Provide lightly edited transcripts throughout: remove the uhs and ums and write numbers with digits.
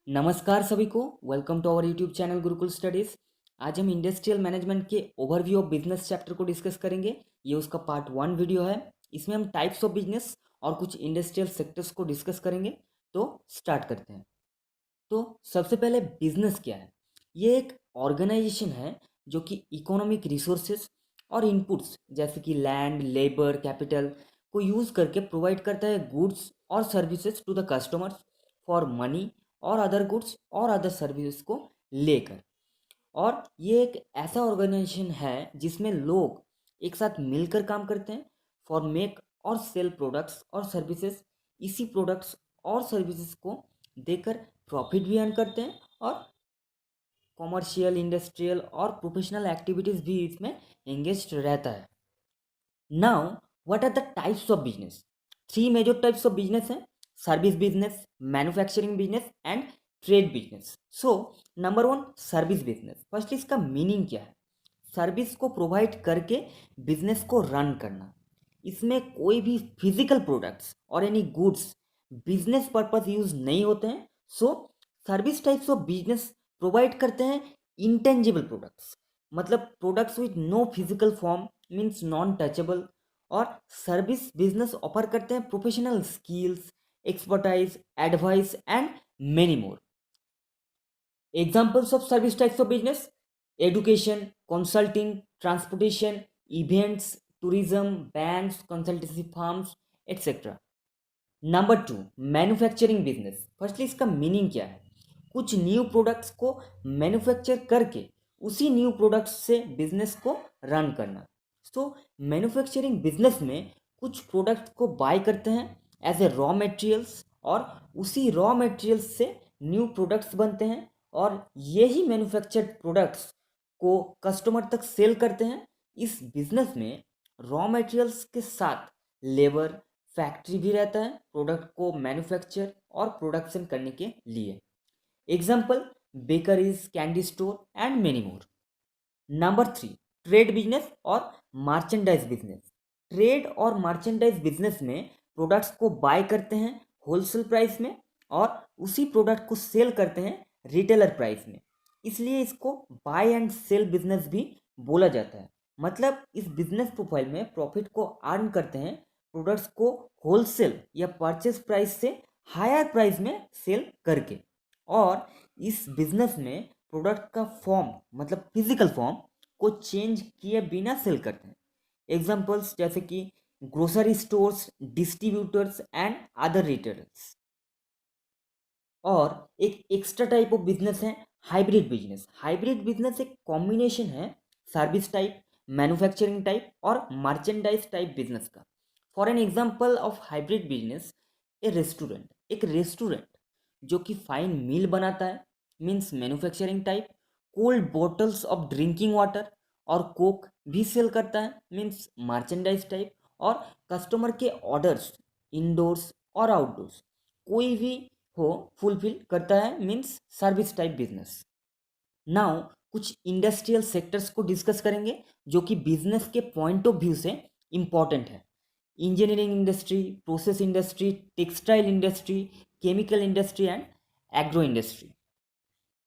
नमस्कार सभी को। Welcome to our YouTube channel Gurukul studies. आज हम इंडस्ट्रियल मैनेजमेंट के ओवरव्यू ऑफ बिजनेस चैप्टर को डिस्कस करेंगे। ये उसका पार्ट 1 वीडियो है। इसमें हम टाइप्स ऑफ बिजनेस और कुछ इंडस्ट्रियल सेक्टर्स को डिस्कस करेंगे। तो स्टार्ट करते हैं। तो सबसे पहले बिजनेस क्या है? ये एक ऑर्गेनाइजेशन है जो कि इकोनॉमिक रिसोर्सेज और इनपुट्स जैसे कि लैंड, लेबर, कैपिटल को यूज़ करके प्रोवाइड करता है गुड्स और services to the customers for money और अदर गुड्स और अदर सर्विसेज को लेकर। और ये एक ऐसा ऑर्गेनाइजेशन है जिसमें लोग एक साथ मिलकर काम करते हैं फॉर मेक और सेल प्रोडक्ट्स और सर्विसेज। इसी प्रोडक्ट्स और सर्विसेज को देकर प्रॉफिट भी अर्न करते हैं और कॉमर्शियल, इंडस्ट्रियल और प्रोफेशनल एक्टिविटीज़ भी इसमें एंगेज रहता है। Now what are the types of business? Three major types of business हैं: service business, manufacturing business and trade business. So number one, service business. First इसका मीनिंग क्या है? Service को प्रोवाइड करके बिजनेस को रन करना। इसमें कोई भी फिजिकल प्रोडक्ट्स और any goods business purpose use नहीं होते हैं। So service types of business provide करते हैं इंटेंजिबल प्रोडक्ट्स, मतलब products with no physical form, means non touchable. और सर्विस बिजनेस ऑफर करते हैं professional skills, expertise, advice and many more. Examples of service types of business: education, consulting, transportation, events, tourism, banks, consultancy firms, etcetera. Number two, manufacturing business. Firstly इसका meaning क्या है? कुछ new products को manufacture करके उसी new products से business को run करना। सो मैन्युफैक्चरिंग बिजनेस में कुछ प्रोडक्ट को बाय करते हैं एज ए रॉ मटेरियल्स और उसी रॉ मटेरियल्स से न्यू प्रोडक्ट्स बनते हैं और यही मैन्युफैक्चर्ड प्रोडक्ट्स को कस्टमर तक सेल करते हैं। इस बिजनेस में रॉ मटेरियल्स के साथ लेबर, फैक्ट्री भी रहता है प्रोडक्ट को मैन्युफैक्चर और प्रोडक्शन करने के लिए। Example: bakeries, candy store and many more. Number three, trade business और मार्चेंडाइज बिजनेस। ट्रेड और मार्चेंडाइज बिजनेस में प्रोडक्ट्स को बाय करते हैं होलसेल प्राइस में और उसी प्रोडक्ट को सेल करते हैं रिटेलर प्राइस में, इसलिए इसको बाय एंड सेल बिजनेस भी बोला जाता है। मतलब इस बिजनेस प्रोफाइल में प्रॉफिट को अर्न करते हैं प्रोडक्ट्स को होलसेल या परचेस प्राइस से हायर प्राइस में सेल करके। और इस बिजनेस में प्रोडक्ट का फॉर्म, मतलब फिजिकल फॉर्म को चेंज किए बिना सेल करते हैं। एग्जाम्पल्स जैसे कि grocery stores, distributors and other retailers. और एक एक्स्ट्रा टाइप ऑफ बिजनेस है हाइब्रिड बिजनेस। हाइब्रिड बिजनेस एक कॉम्बिनेशन है सर्विस टाइप, मैन्युफैक्चरिंग टाइप और मर्चेंडाइज टाइप बिजनेस का। For an example of hybrid business, एक रेस्टोरेंट जो कि फाइन मील बनाता है, means manufacturing type, cold bottles of drinking water और कोक भी सेल करता है, मीन्स मर्चेंडाइज टाइप। और कस्टमर के ऑर्डर्स इंडोर्स और आउटडोर्स कोई भी हो फुलफिल करता है, means service type business. Now कुछ इंडस्ट्रियल सेक्टर्स को डिस्कस करेंगे जो कि बिजनेस के पॉइंट ऑफ व्यू से इंपॉर्टेंट है। Engineering industry, process industry, textile industry, chemical industry and agro industry.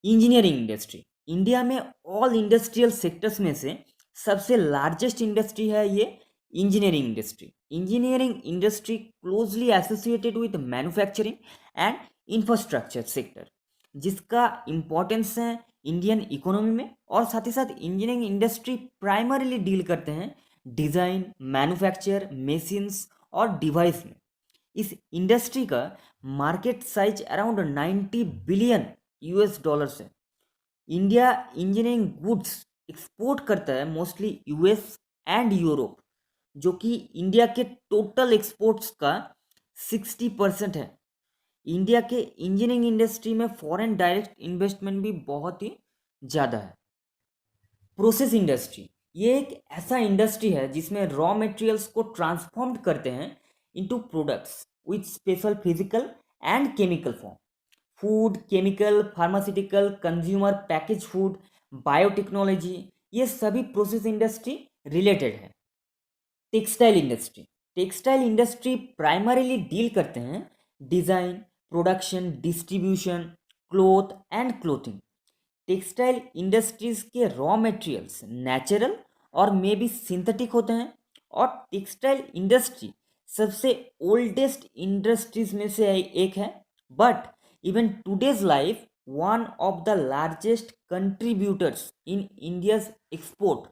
Engineering industry India में ऑल इंडस्ट्रियल सेक्टर्स में से सबसे लार्जेस्ट इंडस्ट्री है ये engineering industry. Engineering industry closely associated with manufacturing and infrastructure sector, जिसका importance है Indian economy में। और साथ ही साथ इंजीनियरिंग इंडस्ट्री प्राइमरीली डील करते हैं डिज़ाइन, मैन्युफैक्चर, मशीन्स और डिवाइस में। इस इंडस्ट्री का market size around 90 billion US dollars है। इंडिया इंजीनियरिंग गुड्स एक्सपोर्ट करता है मोस्टली यूएस एंड यूरोप, जो कि इंडिया के टोटल एक्सपोर्ट्स का 60% है। इंडिया के इंजीनियरिंग इंडस्ट्री में फॉरेन डायरेक्ट इन्वेस्टमेंट भी बहुत ही ज़्यादा है। प्रोसेस इंडस्ट्री ये एक ऐसा इंडस्ट्री है जिसमें रॉ मटेरियल्स को ट्रांसफॉर्म करते हैं into products with special physical and chemical form. Food, chemical, pharmaceutical, consumer package food, biotechnology, ये सभी प्रोसेस इंडस्ट्री रिलेटेड है। टेक्सटाइल इंडस्ट्री प्राइमरीली डील करते हैं design, production, distribution, cloth and clothing. Textile industries के raw materials natural और may be synthetic होते हैं, और टेक्सटाइल इंडस्ट्री सबसे ओल्डेस्ट इंडस्ट्रीज में से एक है। But even today's life one of the largest contributors in India's export.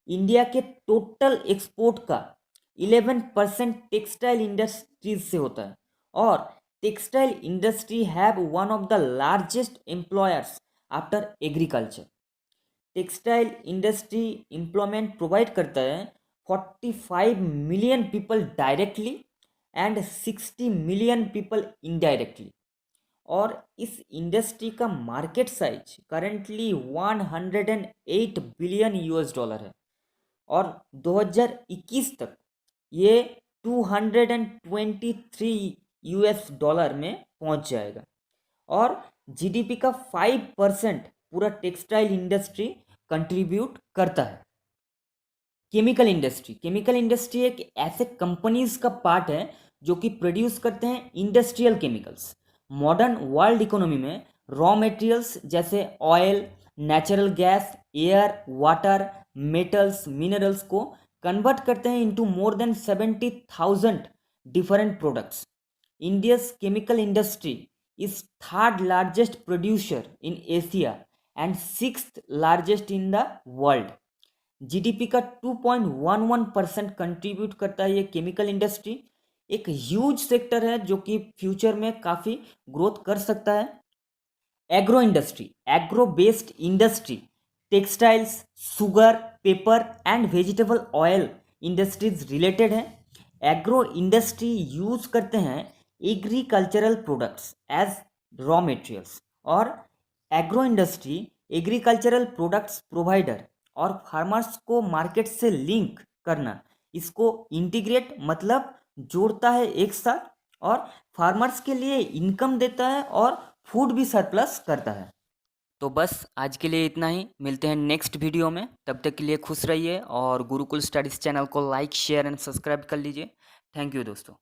India के टोटल एक्सपोर्ट का 11% टेक्सटाइल इंडस्ट्रीज से होता है, और textile industry have one of the largest employers after agriculture. Textile industry employment provide करता है 45 million people directly and 60 million people indirectly. और इस इंडस्ट्री का market size currently 108 billion US dollar है, और 2021 तक ये 223 यूएस डॉलर में पहुंच जाएगा। और जीडीपी का 5% पूरा टेक्सटाइल इंडस्ट्री कंट्रीब्यूट करता है। केमिकल इंडस्ट्री एक ऐसे कंपनीज का पार्ट है जो कि प्रोड्यूस करते हैं industrial chemicals. Modern world economy में रॉ मटेरियल्स जैसे oil, natural gas, air, water, metals, minerals को कन्वर्ट करते हैं into more than 70,000 different products. India's chemical industry is third largest producer in Asia and sixth largest in the world। GDP का 2.11% contribute करता है ये chemical industry. एक huge sector है जो कि फ्यूचर में काफ़ी ग्रोथ कर सकता है। Agro based industry textiles, sugar, paper and vegetable oil industries related है। एग्रो इंडस्ट्री यूज करते हैं agricultural products as raw materials, और agro industry agricultural products provider और फार्मर्स को मार्केट से लिंक करना, इसको इंटीग्रेट मतलब जोड़ता है एक साथ, और फार्मर्स के लिए इनकम देता है और फूड भी सरप्लस करता है। तो बस आज के लिए इतना ही, मिलते हैं नेक्स्ट वीडियो में। तब तक के लिए खुश रहिए और गुरुकुल स्टडीज़ चैनल को लाइक, शेयर एंड सब्सक्राइब कर लीजिए। थैंक यू दोस्तों।